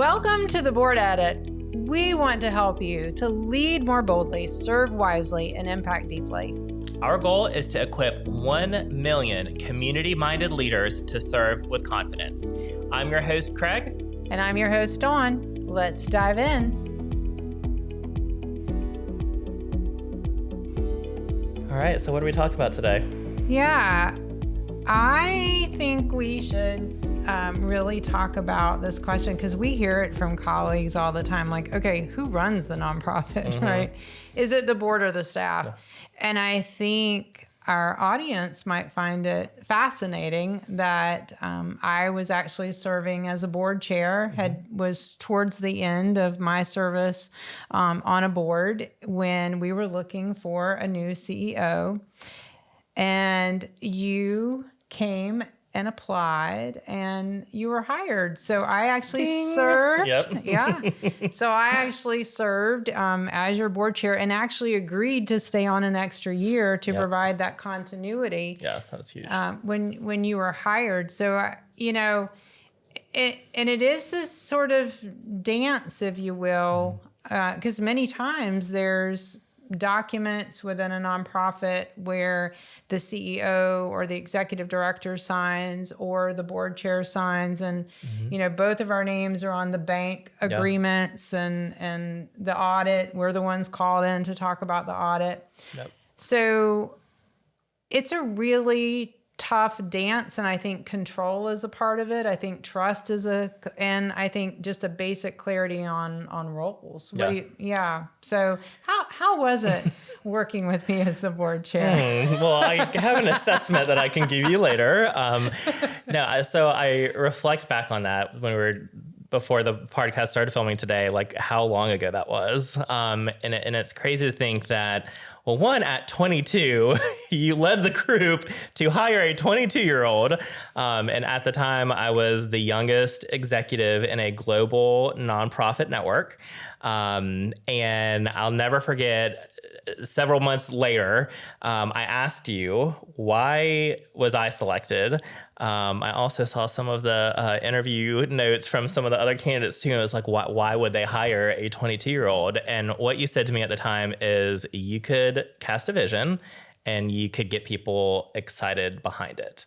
Welcome to the Board Edit. We want to help you to lead more boldly, serve wisely, and impact deeply. Our goal is to equip 1 million community-minded leaders to serve with confidence. I'm your host, Craig. And I'm your host, Dawn. Let's dive in. All right, so what are we talking about today? Yeah, I think we should really talk about this question because we hear it from colleagues all the time. Like, okay, who runs the nonprofit, right? Is it the board or the staff? Yeah. And I think our audience might find it fascinating that I was actually serving as a board chair, was towards the end of my service on a board when we were looking for a new CEO. And you came and applied and you were hired. So I actually served. Yep. Yeah. So I actually served as your board chair and actually agreed to stay on an extra year to provide that continuity. Yeah, that was huge. When you were hired. So, it is this sort of dance, if you will, because many times there's documents within a nonprofit where the CEO or the executive director signs or the board chair signs, and both of our names are on the bank agreements and the audit. We're the ones called in to talk about the audit. Yep. So it's a really tough dance, and I think control is a part of it. I think trust is and I think just a basic clarity on roles. So how was it working with me as the board chair? Well, I have an assessment that I can give you later. So I reflect back on that before the podcast started filming today, like how long ago that was. And it's crazy to think that, well, one, at 22, you led the group to hire a 22-year-old. And at the time, I was the youngest executive in a global nonprofit network. And I'll never forget, several months later, I asked you, why was I selected? I also saw some of the interview notes from some of the other candidates too. And it was like, why would they hire a 22-year-old? And what you said to me at the time is you could cast a vision and you could get people excited behind it.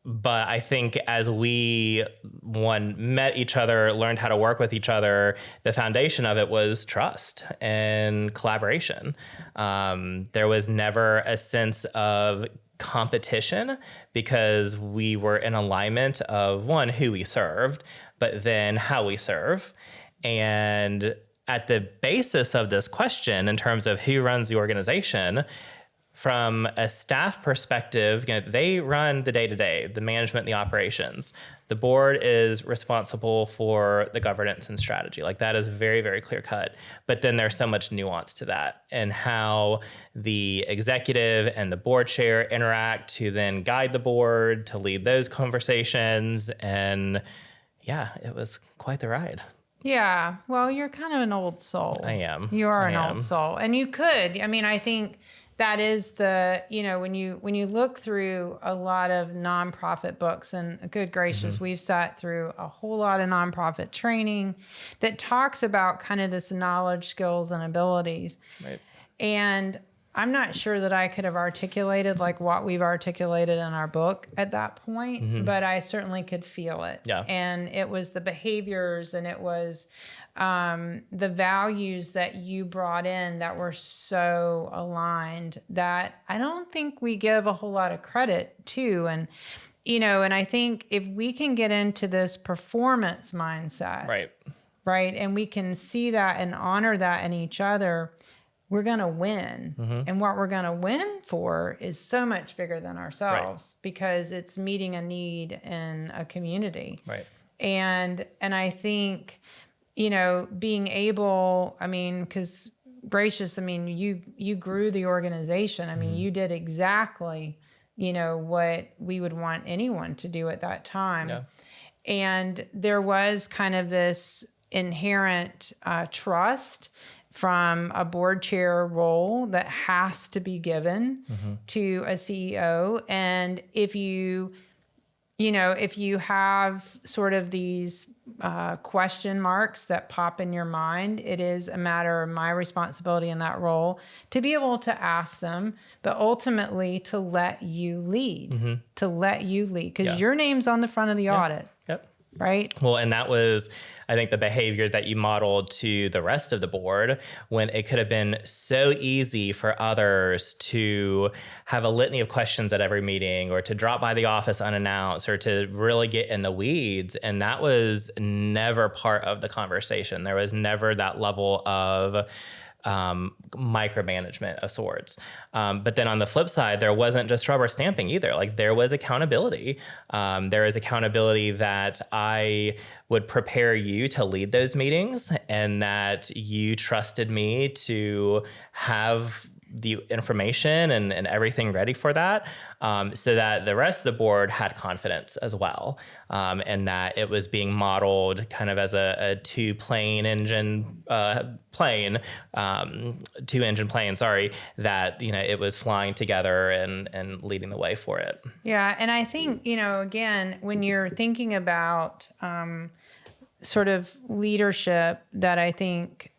But I think as we, met each other, learned how to work with each other, the foundation of it was trust and collaboration. There was never a sense of competition because we were in alignment of, one, who we served, but then how we serve. And at the basis of this question, in terms of who runs the organization, from a staff perspective, they run the day-to-day, the management, the operations. The board is responsible for the governance and strategy. Like that is very, very clear cut. But then there's so much nuance to that and how the executive and the board chair interact to then guide the board, to lead those conversations. And yeah, it was quite the ride. Yeah. Well, you're kind of an old soul. I am. You are an old soul. And you could. I think that is when you look through a lot of nonprofit books, and good gracious, we've sat through a whole lot of nonprofit training that talks about kind of this knowledge, skills, and abilities. Right. And I'm not sure that I could have articulated like what we've articulated in our book at that point, but I certainly could feel it. Yeah. And it was the behaviors and it was the values that you brought in that were so aligned that I don't think we give a whole lot of credit to. And, and I think if we can get into this performance mindset, right, and we can see that and honor that in each other, we're going to win. And what we're going to win for is so much bigger than ourselves because it's meeting a need in a community. Right. And I think, being able, because gracious, you grew the organization. You did exactly, what we would want anyone to do at that time. Yeah. And there was kind of this inherent trust from a board chair role that has to be given to a CEO. And if you if you have sort of these question marks that pop in your mind, it is a matter of my responsibility in that role to be able to ask them, but ultimately to let you lead, because your name's on the front of the audit. Yep. Right. Well, and that was, I think, the behavior that you modeled to the rest of the board, when it could have been so easy for others to have a litany of questions at every meeting, or to drop by the office unannounced, or to really get in the weeds. And that was never part of the conversation. There was never that level of micromanagement of sorts. But then on the flip side, there wasn't just rubber stamping either. Like, there was accountability. There is accountability that I would prepare you to lead those meetings, and that you trusted me to have the information and everything ready for that, so that the rest of the board had confidence as well, and that it was being modeled kind of as a two-engine plane, sorry, that, it was flying together and leading the way for it. Yeah. And I think, again, when you're thinking about sort of leadership that I think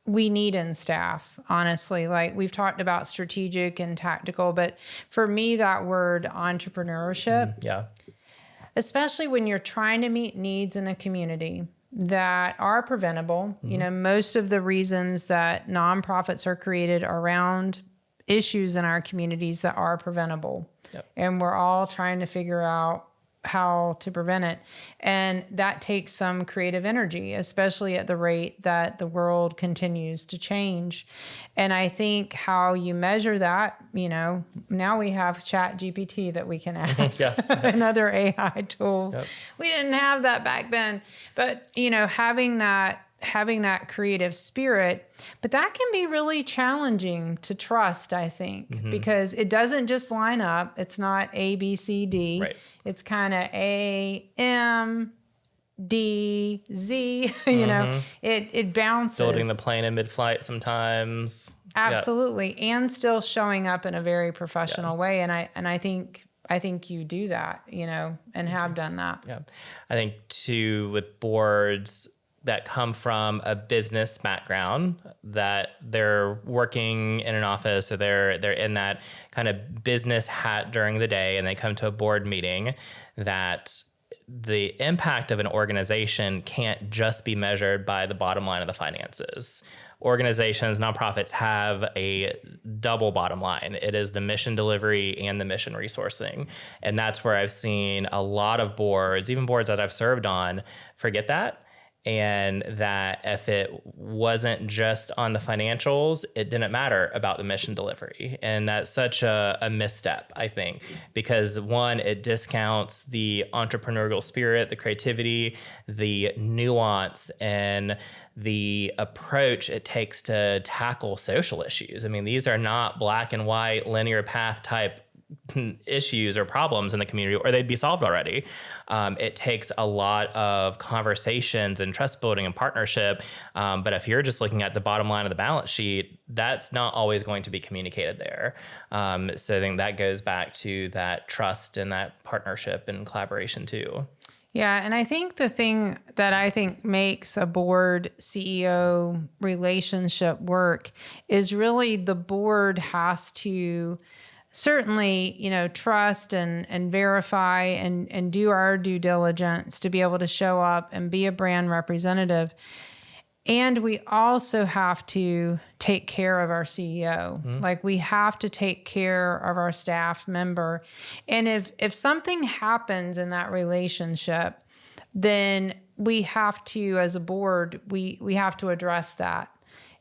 we need in staff, honestly. Like, we've talked about strategic and tactical, but for me, that word entrepreneurship, especially when you're trying to meet needs in a community that are preventable. Most of the reasons that nonprofits are created are around issues in our communities that are preventable. And we're all trying to figure out how to prevent it. And that takes some creative energy, especially at the rate that the world continues to change. And I think how you measure that, now we have ChatGPT that we can ask and other AI tools. We didn't have that back then. But, having that creative spirit, but that can be really challenging to trust, I think, because it doesn't just line up. It's not A, B, C, D. Right. It's kind of A, M, D, Z, it bounces. Building the plane in mid-flight sometimes. Absolutely. And still showing up in a very professional way. And I think you do that, and have done that. Yeah. I think too, with boards that come from a business background, that they're working in an office, or they're in that kind of business hat during the day, and they come to a board meeting, that the impact of an organization can't just be measured by the bottom line of the finances. Organizations, nonprofits, have a double bottom line. It is the mission delivery and the mission resourcing. And that's where I've seen a lot of boards, even boards that I've served on, forget that. And that if it wasn't just on the financials, it didn't matter about the mission delivery. And that's such a misstep, I think, because one, it discounts the entrepreneurial spirit, the creativity, the nuance, and the approach it takes to tackle social issues. I mean, these are not black and white linear path type issues or problems in the community, or they'd be solved already. It takes a lot of conversations and trust building and partnership. But if you're just looking at the bottom line of the balance sheet, that's not always going to be communicated there. So I think that goes back to that trust and that partnership and collaboration too. Yeah. And I think the thing that I think makes a board CEO relationship work is really the board has to certainly, trust and verify and do our due diligence to be able to show up and be a brand representative. And we also have to take care of our CEO. Like, we have to take care of our staff member. And if something happens in that relationship, then we have to, as a board, we have to address that.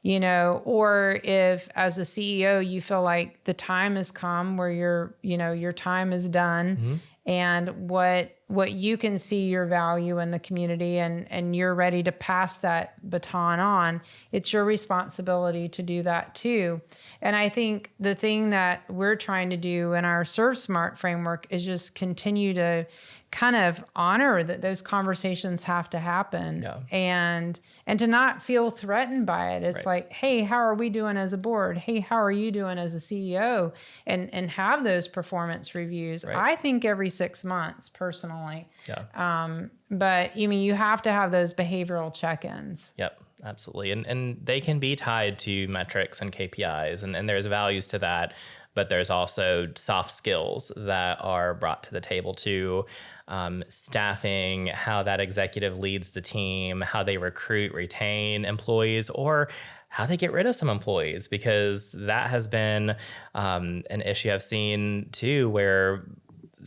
Or if as a CEO, you feel like the time has come where your time is done, and what you can see your value in the community, and you're ready to pass that baton on, it's your responsibility to do that too. And I think the thing that we're trying to do in our Serve Smart framework is just continue to kind of honor that those conversations have to happen, and to not feel threatened by it. It's like, hey, how are we doing as a board? Hey, how are you doing as a CEO? And have those performance reviews. I think every 6 months personally. But I mean, you have to have those behavioral check-ins. Yep. Absolutely. And they can be tied to metrics and KPIs, and there's values to that. But there's also soft skills that are brought to the table too. Staffing, how that executive leads the team, how they recruit, retain employees, or how they get rid of some employees, because that has been an issue I've seen too, where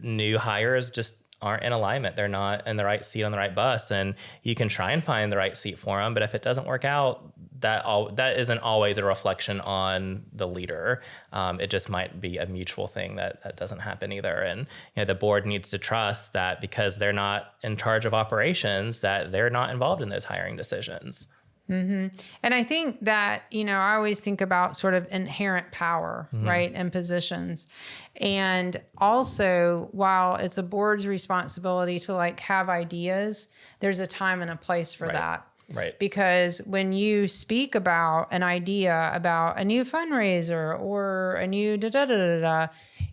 new hires just aren't in alignment. They're not in the right seat on the right bus, and you can try and find the right seat for them. But if it doesn't work out, that isn't always a reflection on the leader. It just might be a mutual thing that doesn't happen either. And the board needs to trust that because they're not in charge of operations, that they're not involved in those hiring decisions. Mm-hmm. And I think that, I always think about sort of inherent power, right, and positions. And also, while it's a board's responsibility to have ideas, there's a time and a place for that. Right. Because when you speak about an idea about a new fundraiser or a new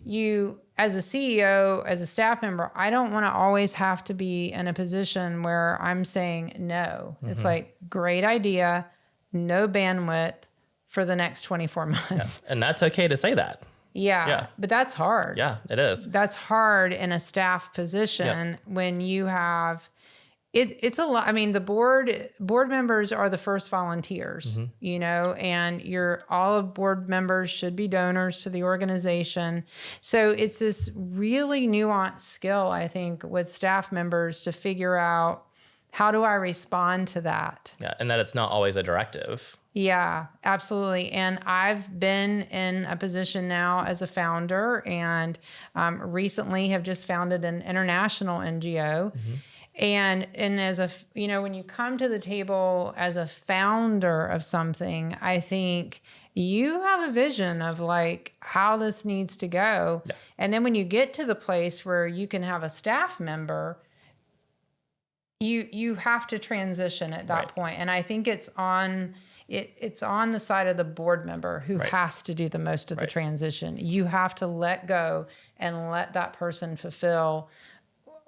you, as a CEO, as a staff member, I don't want to always have to be in a position where I'm saying no. It's like, great idea, no bandwidth for the next 24 months. And that's okay to say that. Yeah. But that's hard. Yeah, it is. That's hard in a staff position when you have... It's a lot. I mean, the board members are the first volunteers, and all of board members should be donors to the organization. So it's this really nuanced skill, I think, with staff members to figure out, how do I respond to that? Yeah, and that it's not always a directive. Yeah, absolutely. And I've been in a position now as a founder, and recently have just founded an international NGO. And as when you come to the table as a founder of something, I think you have a vision of how this needs to go. Yeah. And then when you get to the place where you can have a staff member, you have to transition at that point. And I think it's on the side of the board member who has to do the most of the transition. You have to let go and let that person fulfill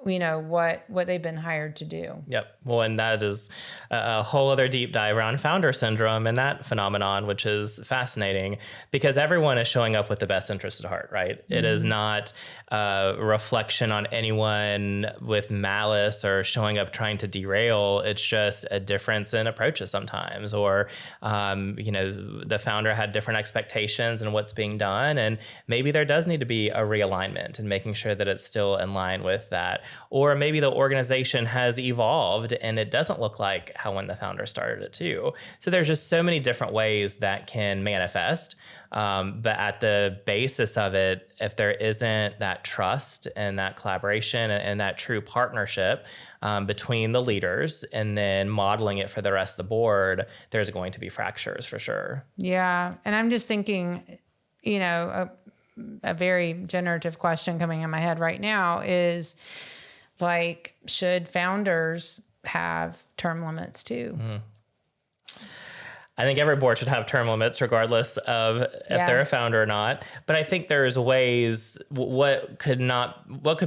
what they've been hired to do. Yep. Well, and that is a whole other deep dive around founder syndrome and that phenomenon, which is fascinating because everyone is showing up with the best interest at heart, right? It is not a reflection on anyone with malice or showing up trying to derail. It's just a difference in approaches sometimes, or, the founder had different expectations in what's being done. And maybe there does need to be a realignment and making sure that it's still in line with that. Or maybe the organization has evolved and it doesn't look like how when the founder started it too. So there's just so many different ways that can manifest. But at the basis of it, if there isn't that trust and that collaboration and that true partnership between the leaders and then modeling it for the rest of the board, there's going to be fractures for sure. Yeah. And I'm just thinking, a very generative question coming in my head right now is should founders have term limits too? I think every board should have term limits regardless of if they're a founder or not. But I think there's ways, what could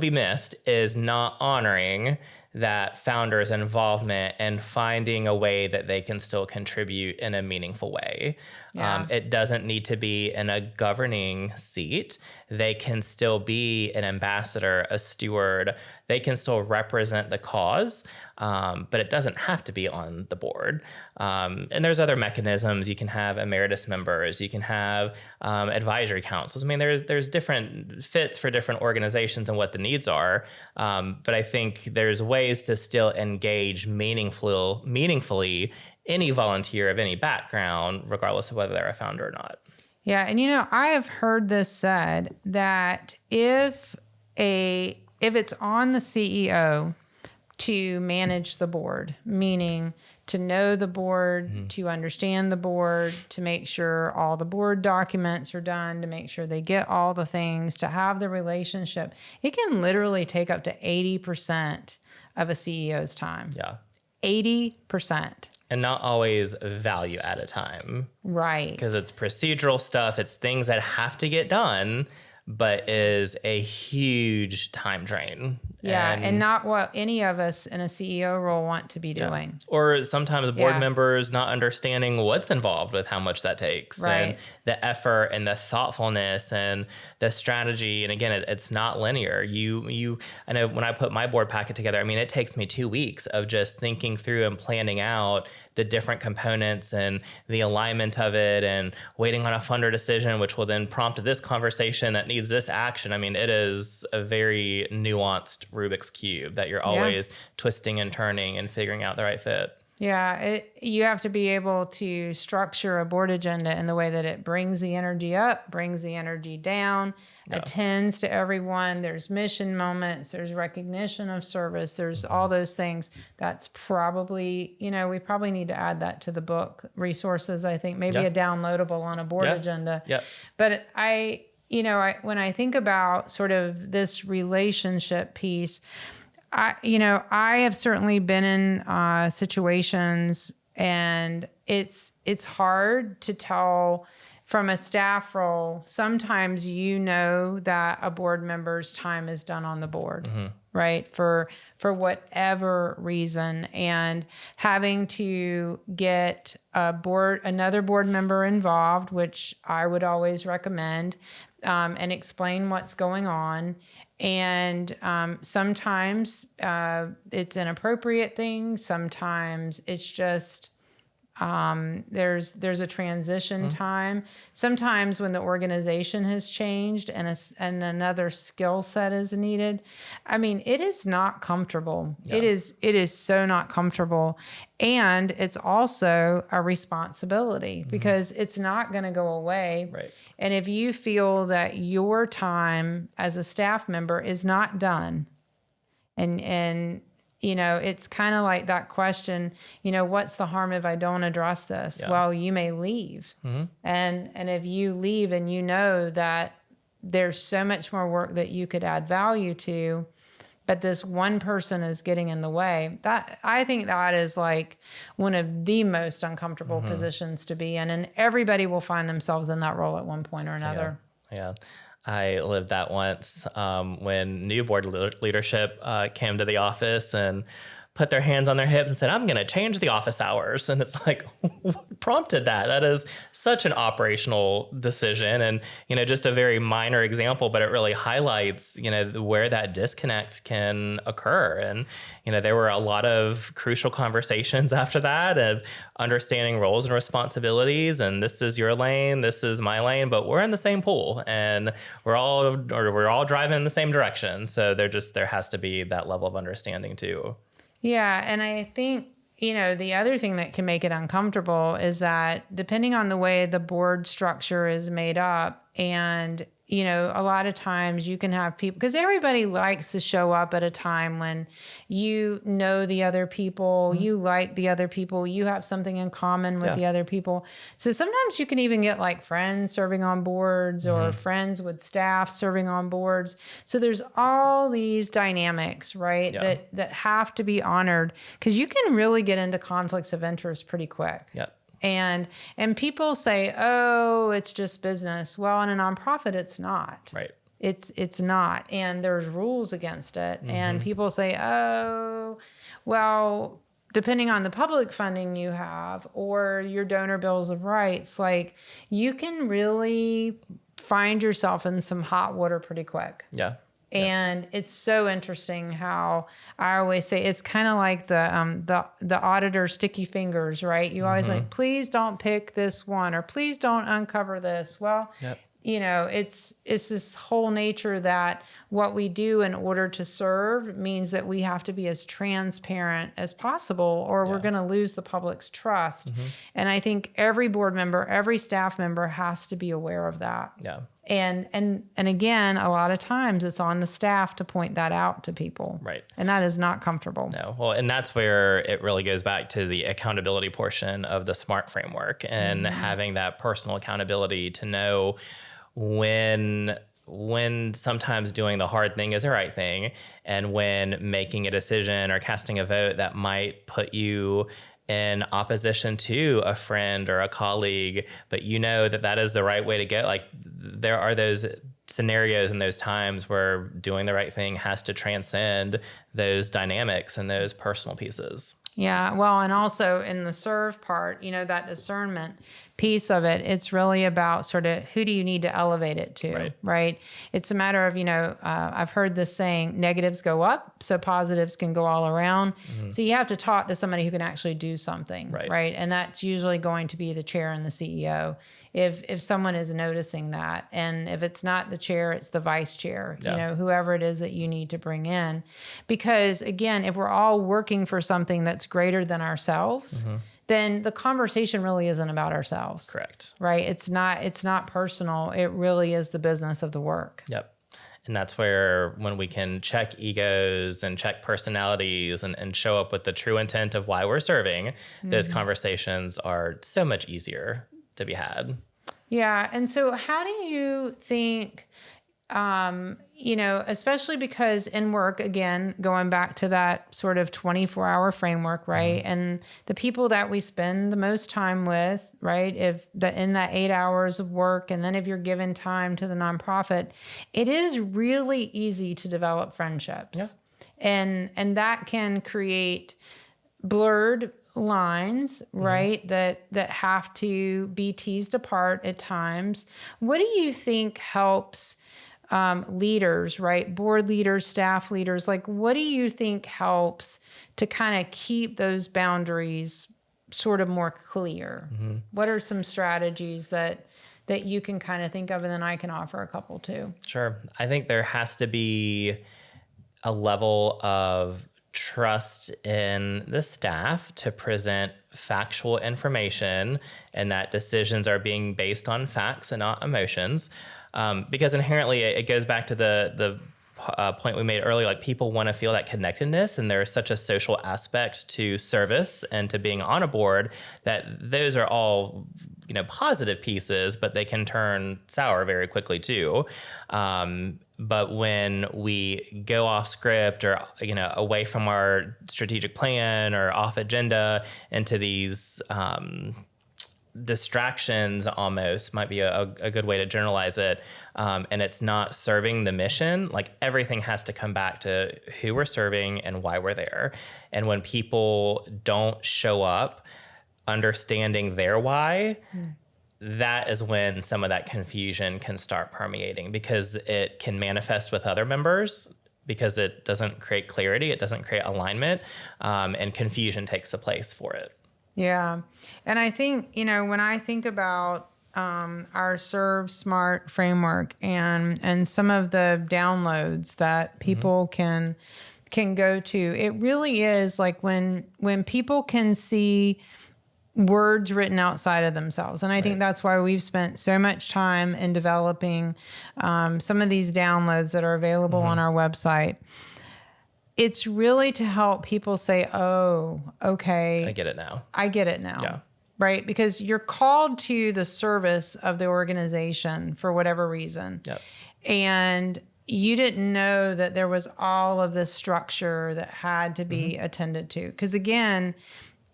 be missed is not honoring that founder's involvement and finding a way that they can still contribute in a meaningful way. Yeah. It doesn't need to be in a governing seat. They can still be an ambassador, a steward. They can still represent the cause, but it doesn't have to be on the board. And there's other mechanisms. You can have emeritus members. You can have advisory councils. I mean, there's different fits for different organizations and what the needs are. But I think there's ways to still engage meaningfully any volunteer of any background, regardless of whether they're a founder or not. Yeah. And, I have heard this said that if it's on the CEO to manage the board, meaning to know the board, to understand the board, to make sure all the board documents are done, to make sure they get all the things, to have the relationship. It can literally take up to 80% of a CEO's time. Yeah. 80%. And not always value at a time. Right. Because it's procedural stuff. It's things that have to get done, but is a huge time drain. Yeah, and not what any of us in a CEO role want to be doing. Or sometimes board members not understanding what's involved with how much that takes, and the effort and the thoughtfulness and the strategy. And again, it's not linear. I know when I put my board packet together, I mean, it takes me 2 weeks of just thinking through and planning out the different components and the alignment of it, and waiting on a funder decision, which will then prompt this conversation that needs this action. I mean, it is a very nuanced Rubik's Cube that you're always twisting and turning and figuring out the right fit. Yeah, you have to be able to structure a board agenda in the way that it brings the energy up, brings the energy down, attends to everyone. There's mission moments, there's recognition of service, there's all those things. That's probably, we probably need to add that to the book resources, I think, maybe a downloadable on a board agenda. Yeah. But when I think about sort of this relationship piece, I have certainly been in situations, and it's hard to tell from a staff role. Sometimes that a board member's time is done on the board, right? For whatever reason, and having to get another board member involved, which I would always recommend, and explain what's going on. And sometimes it's an appropriate thing. Sometimes it's just there's a transition time. Sometimes when the organization has changed and another skill set is needed. I mean, it is not comfortable. Yeah. It is so not comfortable. And it's also a responsibility because it's not going to go away. Right. And if you feel that your time as a staff member is not done, and it's kind of like that question, what's the harm if I don't address this? Yeah. Well, you may leave. And if you leave and you know that there's so much more work that you could add value to, but this one person is getting in the way, I think that is like one of the most uncomfortable positions to be in. And everybody will find themselves in that role at one point or another. Yeah. I lived that once when new board leadership came to the office and put their hands on their hips and said, I'm going to change the office hours. And it's like, what prompted that? That is such an operational decision, and, just a very minor example, but it really highlights, where that disconnect can occur. And, there were a lot of crucial conversations after that of understanding roles and responsibilities. And this is your lane, this is my lane, but we're in the same pool and we're all driving in the same direction. So there has to be that level of understanding too. Yeah. And I think, the other thing that can make it uncomfortable is that depending on the way the board structure is made up, and, a lot of times you can have people, because everybody likes to show up at a time when the other people, you like the other people, you have something in common with the other people. So sometimes you can even get like friends serving on boards or friends with staff serving on boards. So there's all these dynamics, right? Yeah. That have to be honored, because you can really get into conflicts of interest pretty quick. Yep. And people say, oh, it's just business. Well, in a nonprofit, it's not. Right. It's not. And there's rules against it. And people say, oh, well, depending on the public funding you have or your donor bills of rights, like you can really find yourself in some hot water pretty quick. Yeah. And it's so interesting how I always say it's kind of like the auditor sticky fingers, right? You always like, please don't pick this one, or please don't uncover this. Well, it's this whole nature that what we do in order to serve means that we have to be as transparent as possible, or we're going to lose the public's trust. And I think every board member, every staff member has to be aware of that. Yeah. And again, a lot of times it's on the staff to point that out to people. Right. And that is not comfortable. No. Well, and that's where it really goes back to the accountability portion of the SMART framework and having that personal accountability to know when sometimes doing the hard thing is the right thing, and when making a decision or casting a vote that might put you in opposition to a friend or a colleague, but you know that is the right way to go. Like, there are those scenarios and those times where doing the right thing has to transcend those dynamics and those personal pieces. Yeah. Well, and also in the serve part, that discernment piece of it, it's really about sort of who do you need to elevate it to, right? It's a matter of, I've heard this saying, negatives go up, so positives can go all around. So you have to talk to somebody who can actually do something, right? And that's usually going to be the chair and the CEO. If someone is noticing that, and if it's not the chair, it's the vice chair, whoever it is that you need to bring in. Because again, if we're all working for something that's greater than ourselves, then the conversation really isn't about ourselves. Correct. Right? It's not personal. It really is the business of the work. Yep. And that's where, when we can check egos and check personalities and show up with the true intent of why we're serving, those conversations are so much easier to be had. Yeah. And so how do you think, especially because in work, again, going back to that sort of 24-hour framework, right? And the people that we spend the most time with, right? In that 8 hours of work, and then if you're given time to the nonprofit, it is really easy to develop friendships. Yeah. And that can create blurred lines, right? That have to be teased apart at times. What do you think helps leaders, right? Board leaders, staff leaders, like, what do you think helps to kind of keep those boundaries sort of more clear? What are some strategies that you can kind of think of, and then I can offer a couple too? Sure. I think there has to be a level of trust in the staff to present factual information, and that decisions are being based on facts and not emotions. Because inherently it goes back to the point we made earlier, like, people want to feel that connectedness, and there is such a social aspect to service and to being on a board that those are all, positive pieces, but they can turn sour very quickly too. But when we go off script or, away from our strategic plan or off agenda into these distractions, almost might be a good way to generalize it, and it's not serving the mission, like, everything has to come back to who we're serving and why we're there. And when people don't show up understanding their why, that is when some of that confusion can start permeating, because it can manifest with other members, because it doesn't create clarity, it doesn't create alignment, and confusion takes the place for it. Yeah. And I think, when I think about our Serve Smart framework and some of the downloads that people can go to, it really is like when people can see words written outside of themselves. And I think that's why we've spent so much time in developing some of these downloads that are available on our website. It's really to help people say, oh, okay. I get it now. Yeah. Right? Because you're called to the service of the organization for whatever reason. Yep. And you didn't know that there was all of this structure that had to be attended to. Because again,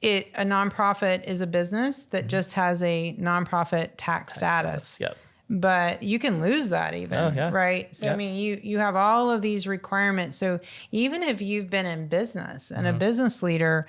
a nonprofit is a business that just has a nonprofit tax status. Yep. But you can lose that even, right? So, I mean, you have all of these requirements. So even if you've been in business and a business leader,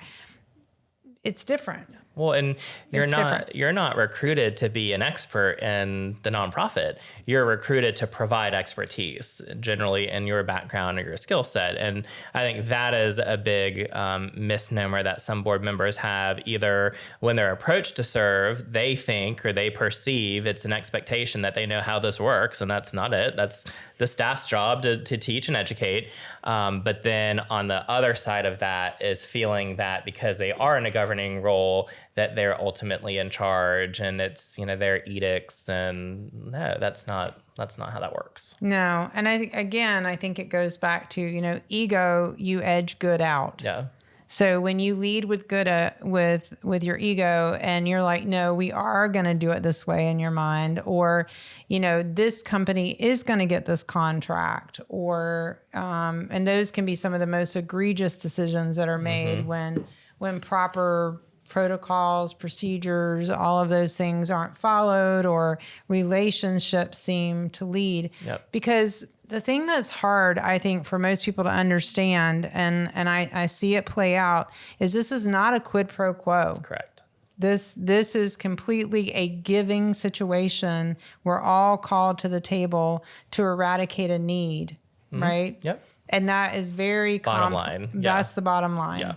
it's different. Well, and you're not recruited to be an expert in the nonprofit. You're recruited to provide expertise, generally in your background or your skill set. And I think that is a big misnomer that some board members have. Either when they're approached to serve, they think or they perceive it's an expectation that they know how this works, and that's not it. That's the staff's job to teach and educate. But then on the other side of that is feeling that because they are in a governing governing role that they're ultimately in charge and it's, their edicts. And no, that's not how that works. No. And I think it goes back to, ego, you edge good out. Yeah. So when you lead with good, with your ego and you're like, no, we are going to do it this way in your mind, or, this company is going to get this contract, or, and those can be some of the most egregious decisions that are made when proper protocols, procedures, all of those things aren't followed, or relationships seem to lead. Yep. Because the thing that's hard, I think, for most people to understand, and I see it play out, is this is not a quid pro quo. Correct. This is completely a giving situation. We're all called to the table to eradicate a need, right? Yep. And that is very bottom line. That's the bottom line. Yeah.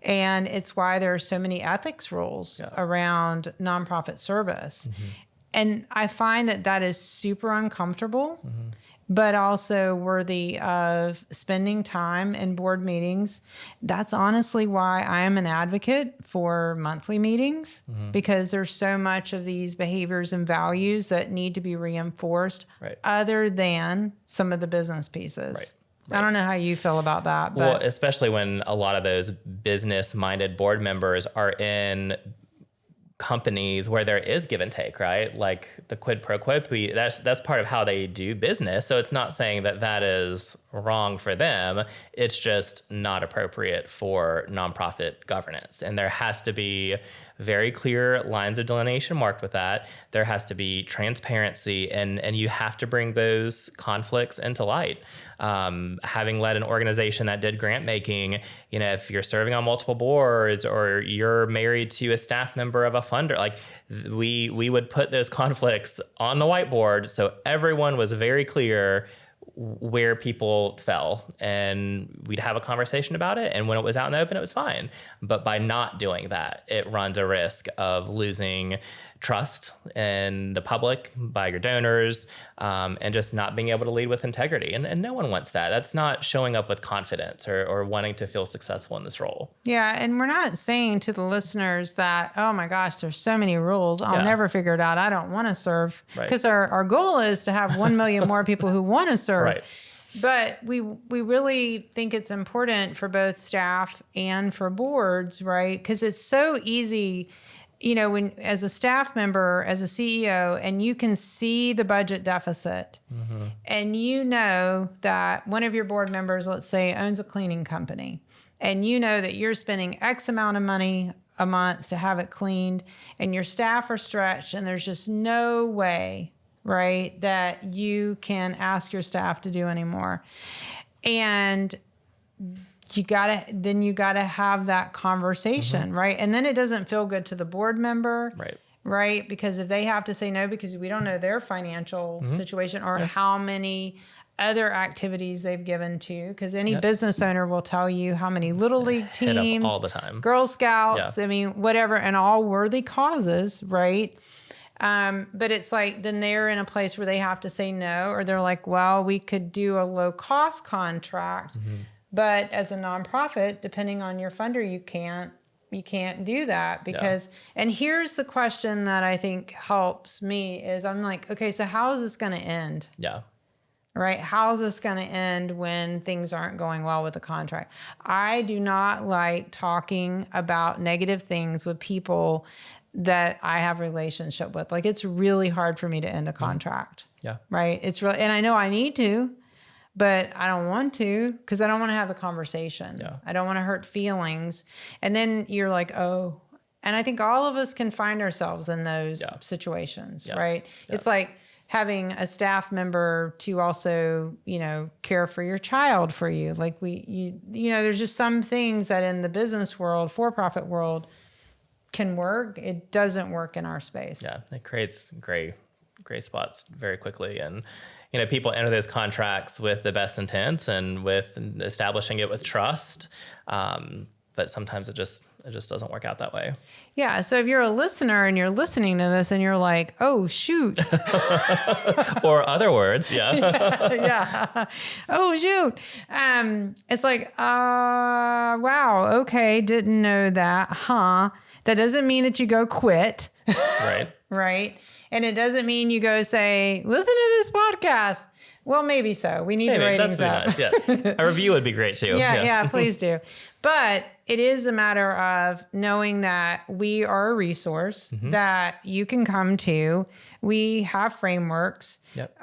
And it's why there are so many ethics rules around nonprofit service. And I find that is super uncomfortable, but also worthy of spending time in board meetings. That's honestly why I am an advocate for monthly meetings, because there's so much of these behaviors and values that need to be reinforced other than some of the business pieces. Right. I don't know how you feel about that. But Well, especially when a lot of those business-minded board members are in companies where there is give and take, right? Like the quid pro quo, that's part of how they do business. So it's not saying that is wrong for them. It's just not appropriate for nonprofit governance. And there has to be very clear lines of delineation marked with that. There has to be transparency, and you have to bring those conflicts into light. Having led an organization that did grant making, if you're serving on multiple boards or you're married to a staff member of a funder, like we would put those conflicts on the whiteboard so everyone was very clear where people fell, and we'd have a conversation about it. And when it was out in the open, it was fine. But by not doing that, it runs a risk of losing trust in the public by your donors, and just not being able to lead with integrity. And no one wants that. That's not showing up with confidence or wanting to feel successful in this role. Yeah. And we're not saying to the listeners that, oh my gosh, there's so many rules. I'll never figure it out. I don't want to serve. Because our goal is to have 1 million more people who want to serve. Right. But we really think it's important for both staff and for boards, right? Because it's so easy, when as a staff member, as a CEO, and you can see the budget deficit, and that one of your board members, let's say, owns a cleaning company, and that you're spending X amount of money a month to have it cleaned, and your staff are stretched, and there's just no way, right, that you can ask your staff to do anymore. And you gotta have that conversation, right? And then it doesn't feel good to the board member, right? Because if they have to say no because we don't know their financial situation or how many other activities they've given to, because any business owner will tell you how many little league teams, all the time, Girl Scouts, I mean, whatever, and all worthy causes, right? But it's like, then they're in a place where they have to say no, or they're like, well, we could do a low cost contract. But as a nonprofit, depending on your funder, you can't do that because, and here's the question that I think helps me is I'm like, okay, so how is this going to end? Yeah. Right? How is this going to end when things aren't going well with the contract? I do not like talking about negative things with people that I have a relationship with. Like, it's really hard for me to end a contract. Yeah. Right? It's really, and I know I need to, but I don't want to because I don't want to have a conversation. Yeah. I don't want to hurt feelings. And then you're like, oh, and I think all of us can find ourselves in those situations, right? Yeah. It's like having a staff member to also, care for your child for you. Like there's just some things that in the business world, for-profit world can work. It doesn't work in our space. Yeah. It creates gray spots very quickly. And, people enter those contracts with the best intents and with establishing it with trust. But sometimes it just It just doesn't work out that way. Yeah. So if you're a listener and you're listening to this and you're like, oh, shoot. Or other words. Yeah. Yeah. Oh, shoot. It's like, wow. Okay. Didn't know that. Huh. That doesn't mean that you go quit. Right. Right. And it doesn't mean you go say, listen to this podcast. Well, maybe so. We need the ratings up. Nice. Yeah. A review would be great too. Yeah, please do. But it is a matter of knowing that we are a resource that you can come to. We have frameworks. Yep.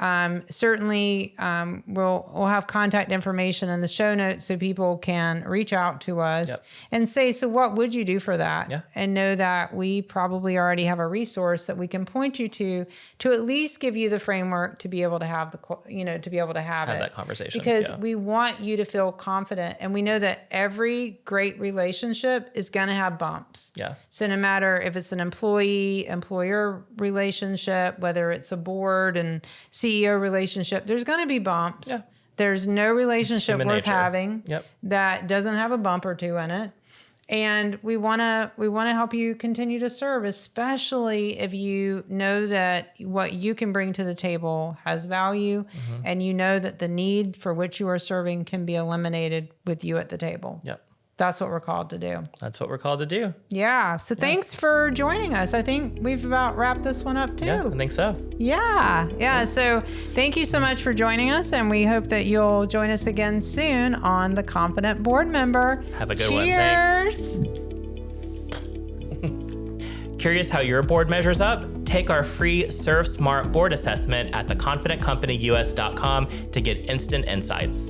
Certainly, we'll have contact information in the show notes so people can reach out to us and say, so what would you do for that? Yeah. And know that we probably already have a resource that we can point you to at least give you the framework to be able to have to be able to have that conversation. Because we want you to feel confident. And we know that every great relationship is going to have bumps. Yeah. So no matter if it's an employee-employer relationship, whether it's a board and CEO relationship, there's going to be bumps. Yeah. There's no relationship worth having Yep. that doesn't have a bump or two in it. And we want to help you continue to serve, especially if you know that what you can bring to the table has value and you know that the need for which you are serving can be eliminated with you at the table. Yep. That's what we're called to do. That's what we're called to do. Yeah. So thanks for joining us. I think we've about wrapped this one up too. Yeah, I think so. Yeah. So thank you so much for joining us. And we hope that you'll join us again soon on The Confident Board Member. Have a good Cheers. one. Thanks. Curious how your board measures up? Take our free Serve Smart board assessment at theconfidentcompanyus.com to get instant insights.